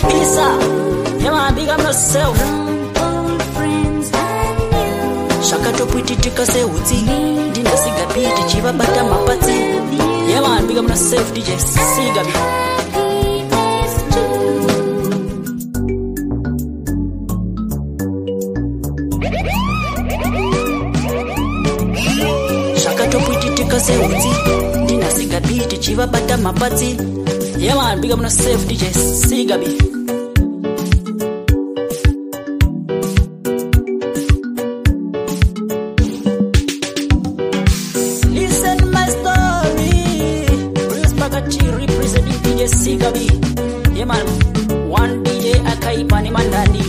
Isa, yeah man, big up yourself. Shaka to put it to say uti. Dina siga beat chiva bata mapati. Yeah man, big up yourself DJ Siga. Shaka to put it to say uti. Dina siga beat chiva bata mapati. Yeah man, big up yourself DJ Siga. Sigabi, yeah man, one DJ Akai Pani Mandani.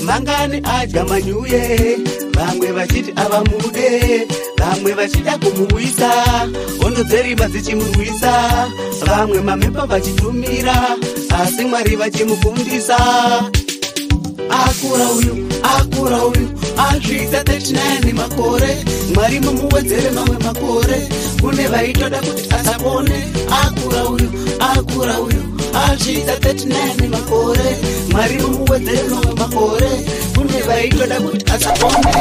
Mangani aja manyuye vamwe vachiti avamude vamwe vachida kumuwisa hondo dzerima dzichimurwisa vamwe mamepa vachitumira asi Mwari vachimufundisa akura uyu asvitsa 39 makore Mwari mumuwedzere mamwe makore kune vaitoda kuti asapone akura uyu asvitsa 39 makore Mwari mumuwedzere mamwe makore kune vaitoda kuti asapone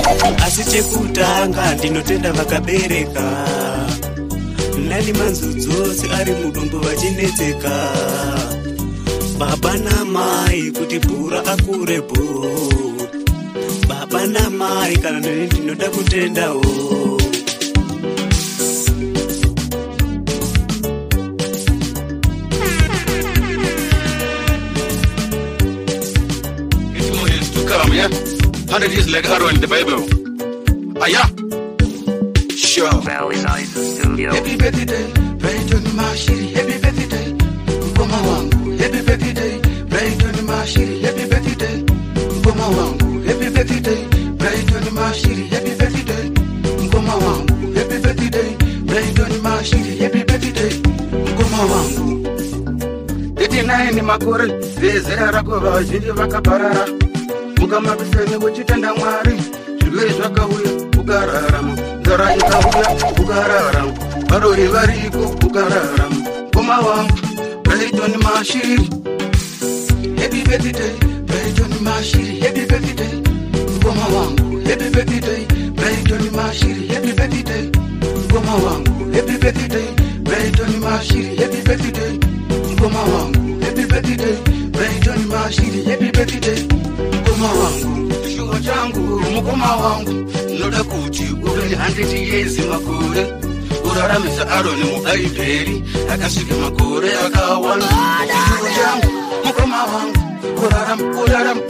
asi chekutanga ndinotenda vakabereka nani manzu dzose ari mudumbu vachinetseka baba namai kuti bhura akure baba namai kana neni ndinoda kutendawo Yeah? 100 years like arrow in the Bible. Yeah. Sure. Valley-Side Studio. Happy birthday, Brighton Mashiri. Happy birthday, Ngoma wangu. Happy birthday, Brighton Mashiri. Happy birthday, Ngoma wangu. Happy birthday, Brighton Mashiri. Happy birthday, Ngoma wangu. Happy birthday, Brighton Mashiri. Happy birthday, Ngoma wangu. 39 makore, vezera rako vazhinji vakaparara. Mukamabiseni kuchitenda Mwari, zvirwere zvakauya ukararama, nzara ikauya ukararama, varori variko ukararama. Ngoma wangu Brighton Mashiri. Happy birthday, Brighton Mashiri. Happy birthday, Ngoma wangu. Happy birthday, Brighton Mashiri. Happy birthday, Ngoma wangu. Happy birthday, Brighton Mashiri. Happy birthday, Ngoma wangu. Happy birthday, Brighton Mashiri. Happy birthday, Ngoma wangu. Shuwa changu mukoma wangu, noda kuti uri 100 years makore uraramisa Aroni muBhaibheri akasvika makore akawanda. Shuwa changu mukoma wangu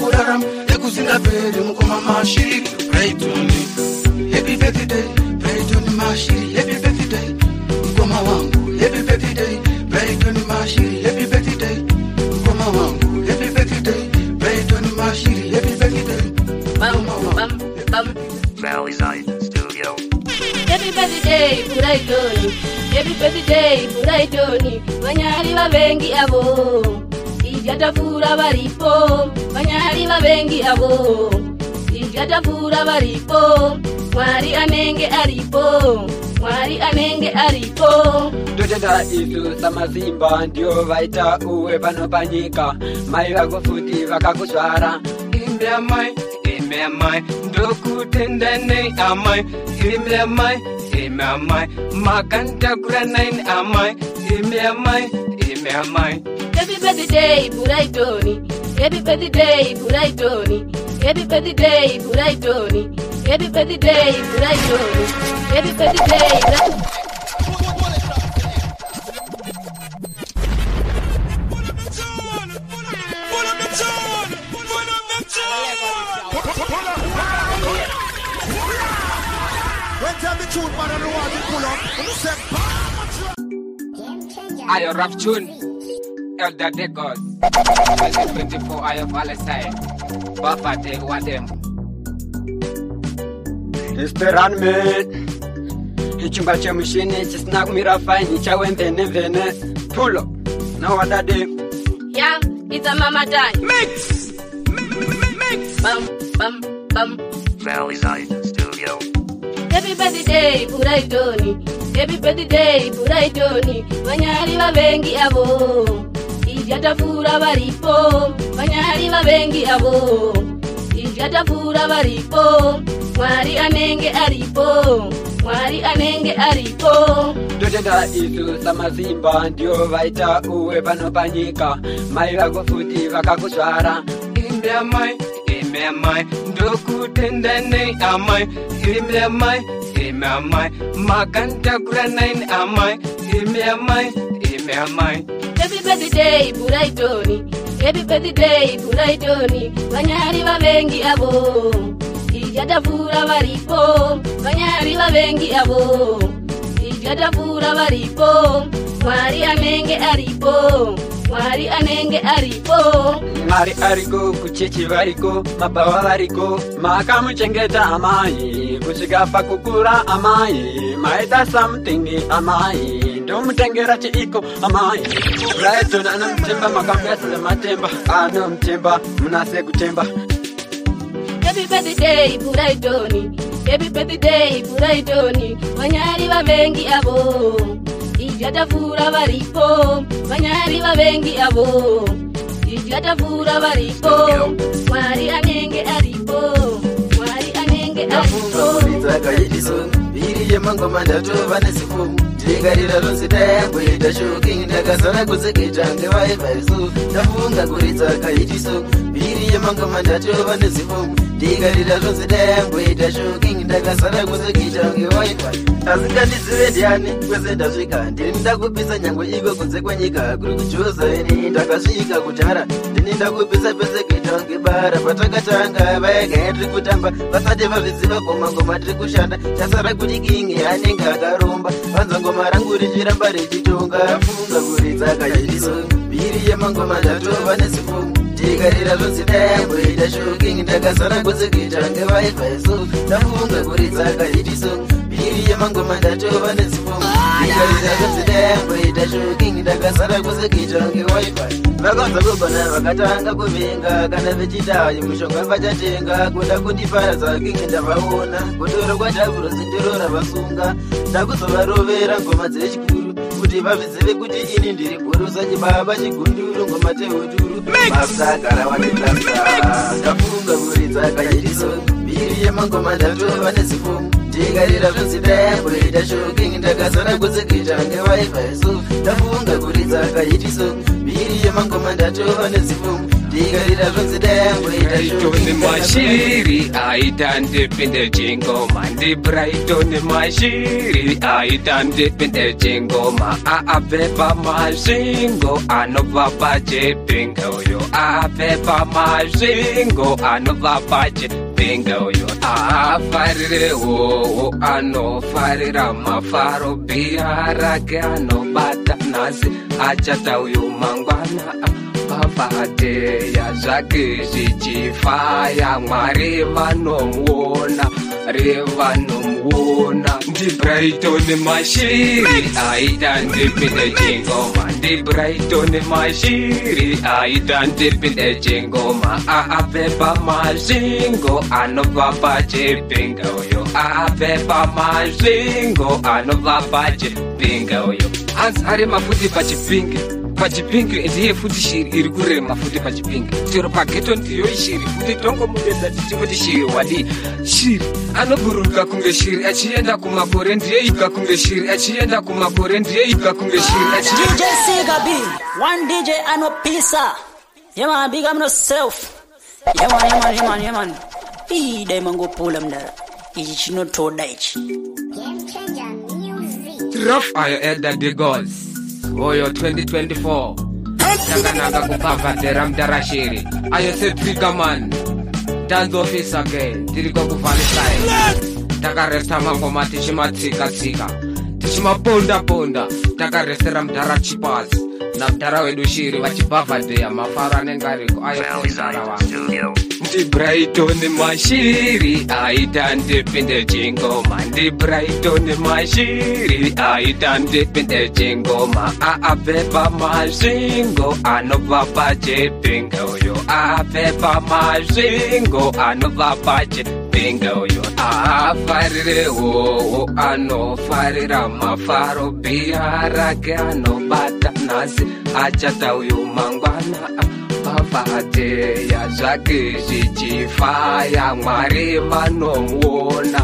uraram ekuzingaperi mukoma Mashiri Brighton. Happy birthday Brighton Mashiri. Happy birthday Ngoma wangu. Happy birthday Brighton Mashiri. Happy birthday Ngoma wangu. Happy birthday Brighton Mashiri. Happy birthday Valley-Side Studio. Happy Happy birthday Buraitoni, happy birthday Buraitoni, banyari babengi abo, ijatafura baripo, banyari babengi abo, ijatafura baripo, mwari anenge aripo, mwari anenge aripo. Dotenda isu samazimba ndio vaita uwe panopanyika, mai vako futi vakakusvara. Imbe amai, ndokutendane amai, imbe amai, makanta kuranain amai, imbe amai. Happy birthday Buraitoni, happy birthday Buraitoni, happy birthday Buraitoni, happy birthday Buraitoni, happy birthday. Ayo rap tune, Elder Decos, 2024 ayo Palestine, Bapa de Wadem. Esperan me, ichumba cha mshini, chisnak mirafaini, chawe vene, pull up, now what I do? Yeah, it's a mama time. Mix. Bum. Valley's Eye Studio. Happy birthday Buraitoni, happy birthday Buraitoni, banyari babengi abo, ijatafura baripo, banyari babengi abo, ijatafura baripo, mwari anenge aripo, mwari anenge aripo. Dotenda isu samazimba ndio vaita uwe panopanyika, mai vako futi vakakusvara. Imbe amai, ndokutendane amai, imbe amai, makanta kuranain amai, imbe amai. Happy birthday Buraitoni, happy birthday Buraitoni, banyari babengi abo, ijatafura baripo, banyari babengi abo, ijatafura baripo, mwari anenge aripo, mwari anenge aripo. Mwari ariko kuchechi variko, mabawa variko, makamuchengeta amai, kusvika pakukura amai, maita something amai, ndomutengera chiiko amai. Brighton anomtemba makambesele matemba, anomtemba munase kutemba. Happy birthday Buraitoni, happy birthday Buraitoni, banyari babengi abo, ijatafura baripo, banyari babengi abo, ijatafura baripo, mwari anenge aripo, mwari anenge aripo. Biriye mangoma ndatova nesifumu, ndigarira rose dayangwe ndashoki ndakazara kuzeketa ngevaivaizuu, ndafunga kuridza kaitiso. Biriye mangoma ndatova nesifumu, ndigarira rose dayangwe ndashoki ndakazara kuzeketa ngevaivai. Asingandizive ndiani kwese ndasvika, ndini ndakupisa nyangwe iko kunze kwenyika, kuri kujoza ini ndakasvika kutara, ndini ndakupisa pese kuita ngebara. Patakatanga vayaga tiri kutamba, vasati vazviziva ngoma tiri kushanda, chasara kuti kingi anenge akaromba, vanza ngoma rangu richiramba richitonga. Ndafunga kuridza kaitiso, mbiri yemangoma ndatova nesifumu, ndigarira zvose dayangwe ndashoki ndakazara kwese kuita ngevaivaiso. Ndafunga kuridza kaitiso, mbiri yemangoma ndatova nesifumu, ndigarira zvose dayangwe ndashoki ndakazara kwese kuita ngevaivai. Vakanza kugona vakatanga kuvinga, kana vechidai mushonga vachatenga, kuda kundiparadza kingi ndavaona, kutoro kwatavuro sindirora vasunga, ndakuzovarovera ngoma dzechikuru, kuti vazvizive kuti ini ndiri bhurusa chibaba chigunduru, ngoma tehuturu masagara wanetasa. Ndafunga kuridza kaitiso, mbiri yemangoma ndatova nesifumu, ndigarira zvose dayangwe ndashoki ndakazara kuzekuita ngevaivaiso. Ndafunga kuridza kaitiso, mbiri yemangoma ndatova nesifumu, ndigarira zvose dayangwe ndashoki Mashiri aita ndipinde chingoma, ndi Brighton mashiri aita ndipinde chingoma, apepa mazvingo anobva pachipinga uyo, apepa mazvingo anobva pachipinga uyo, afarire hoho anofarira mafaro, bhira rake anobata nhasi achata uyo mangwana. Pavateya zvake zvichifaya, Mwari vanomuona, Ndi Brighton mashiri aita ndipinde chingoma. Ndi Brighton mashiri aita ndipinde chingoma. Apepa mazingo anobva pachipinga uyo. Apepa mazingo anobva pachipinga uyo. Anzi ari mafuti pachipinga. Pachipingi ndiye futi shiri iri kurema futi pachipingi. Chero pageto ndiyo shiri futi tongo mudedza tichikuti shiri wadi. Shiri anoburuka kunge shiri achienda kumakore ndiye iga kunge shiri achienda kumakore ndiye iga kunge shiri achienda. DJ Sigabi, one DJ anopisa. Yeah man, big up yourself. Yeah man. Hii daimango pula mdara. Ichi chinotoda ichi. Rough ayo elder the gods. Oyo 2024 Naga kupavadera mdarashiri Ayo se trigger man Dance office again Diriko kuvalisai Taka resta mangoma tichimatsika Tichimaponda Takarestera mdara chipazi Na mdara wedu shiri wachipavadea Mafara nengariko Ayo sentarawa Ndi Brighton mashiri Aita ndipinde chingoma. Ndi Brighton mashiri Aita ndipinde chingoma. Apepa mazingo anobva pachipinga uyo. Apepa mazingo anobva pachipinga uyo. Afarire wo anofarira mafaro. Bia rake anobata nasi Achata uyo mangwana Pavateya zvake zvichifaya. Mwari vanomuona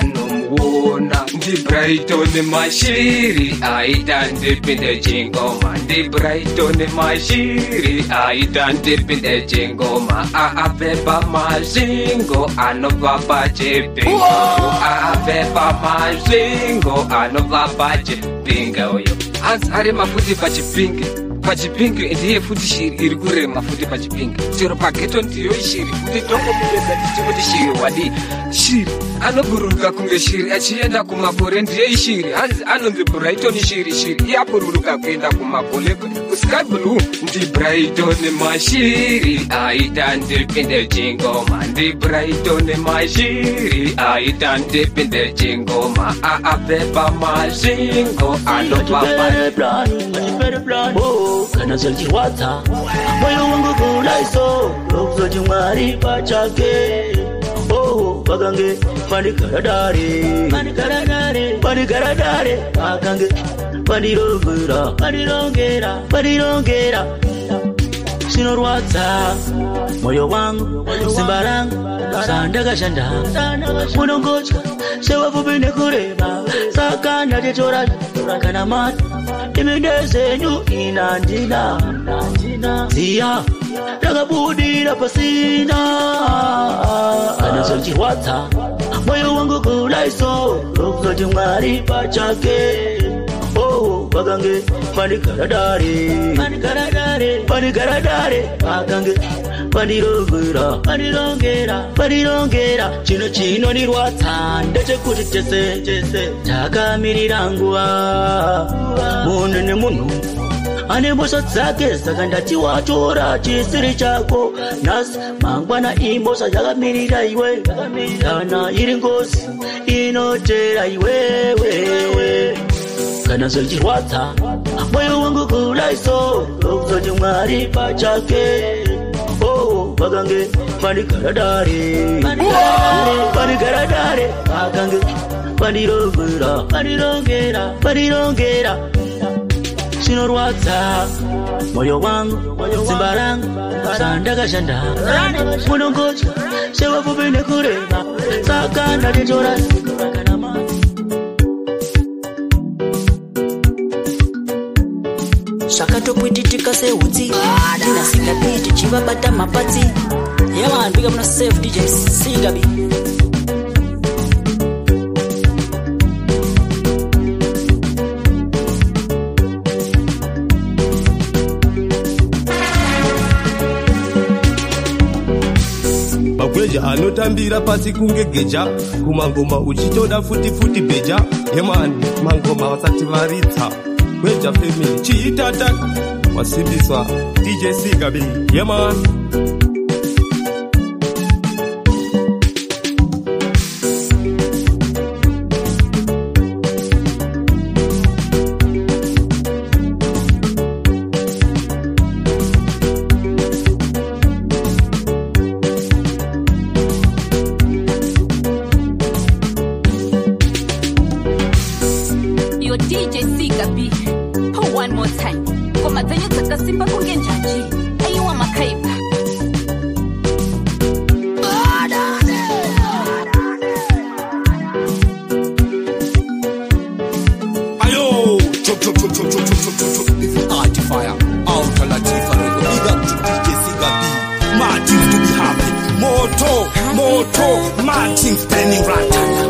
revanomuona. Ndi Brighton mashiri aita ndipinde chingoma. Ndi Brighton mashiri aita ndipinde chingoma. Apepa mazingo anobva pachipinga. Apepa mazingo anobva pachipinga uyo. Anzi ari mafuti pachipinga. Pachipingi ndiye futi shiri iri kurema futi pachipingi. Chero pageto ndiyo shiri futi tongo mudedza tichikuti shiri wadi. Shiri anoburuka kunge shiri achienda kumakore ndiye shiri. Hanzi anonzi Brighton shiri yaburuka kuenda kumakore kusky blue. Ndi Brighton mashiri aita ndipinde chingoma. Ndi Brighton mashiri aita ndipinde chingoma. Apepa mazingo anobva kana zolichirwadza moyo wangu kulaiso lokuzoti Mwari pachake. Pakange pandigaradare pakange pandirongera zvinorwadza moyo wangu simba rangu sandakashanda munongotya sevapfupi nekureba saka ndatetora kana mati iminde zenyu inandina ziya ndakabudira pasina kana zvichirwadza moyo wangu kulaiso lokuzoti Mwari pachake. Pakange pandigaradare pakange pandirongera chino nirwadza ndechekuti chese takamirira nguva. Munhu nemunhu ane mbosha dzake saka ndati watora chisiri chako. Nhasi mangwana imbosha yakamirira iwe. Kana iri ngozi inotera iwewe. Kana zvichirwadza moyo wangu kulaiso lokuzoti Mwari pachake. Pakange pandigaradare pakange pandirongera zvinorwadza moyo wangu simba rangu sandakashanda munongotya sevapfupi nekureba saka ndatetora kana mati. Zvakatopwititika sehutsi ndinasikapi tichivabata mapatsi. Yeah man, big up yourself DJ Sigabi. Magweja anotambira pasi kunge geja. Kumangoma uchitoda futi beja. Yemani mangoma wasati varitsa. Gweja family chiitata wasimbiswa DJ Sigabi. Yemani moto, Martin burning ratana.